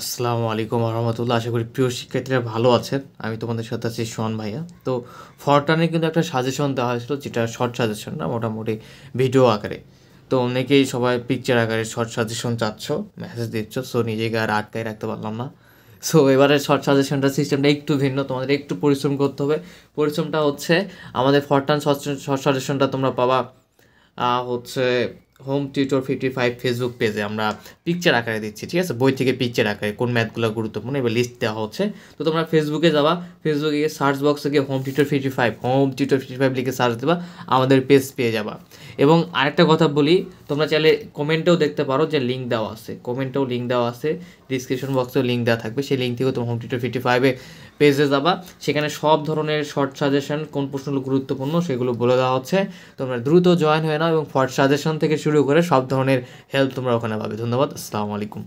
আসসালামু আলাইকুম রহমতুল্লাহ। আশা করি প্রিয় শিক্ষার্থীরা ভালো আছেন। আমি তোমাদের সাথে আছি সোহান ভাইয়া। তো ফরটানে কিন্তু একটা সাজেশন দেওয়া হয়েছিল, যেটা শর্ট সাজেশন না, মোটামুটি ভিডিও আকারে। তো অনেকেই সবাই পিকচার আকারে শর্ট সাজেশন চাচ্ছ, মেসেজ দিচ্ছ। সো নিজেকে আর আটকায় রাখতে পারলাম না। সো এবারে শর্ট সাজেশনটা সিস্টেমটা একটু ভিন্ন, তোমাদের একটু পরিশ্রম করতে হবে। পরিশ্রমটা হচ্ছে আমাদের ফরটান শর্ট সাজেশনটা তোমরা পাবা হচ্ছে হোম টিউটর 55 ফেসবুক পেজে। আমরা পিকচার আকারে দিচ্ছি, ঠিক আছে? বই থেকে পিকচার আকারে কোন ম্যাথগুলো গুরুত্বপূর্ণ এবার লিস্ট দেওয়া হচ্ছে। তো তোমরা ফেসবুকে যাবা, ফেসবুকে গিয়ে সার্চ বক্সে গিয়ে হোম টিউটর 55 লিখে সার্চ দেবা, আমাদের পেজ পেয়ে যাবা। এবং আরেকটা কথা বলি, তোমরা চাইলে কমেন্টেও দেখতে পারো যে লিঙ্ক দেওয়া আছে, কমেন্টেও লিঙ্ক দেওয়া আছে, ডিসক্রিপশন বক্সেও লিঙ্ক দেওয়া থাকবে। সেই লিঙ্ক থেকে তোমরা হোম টিউটর 55 পেজে যাবা, সেখানে সব ধরনের শর্ট সাজেশন, কোন প্রশ্নগুলো গুরুত্বপূর্ণ সেগুলো বলে দেওয়া হচ্ছে। তোমরা দ্রুত জয়েন হয়ে নাও এবং শর্ট সাজেশন থেকে শুরু করে সব ধরনের হেল্প তোমরা ওখানে পাবে। ধন্যবাদ। আসসালামু আলাইকুম।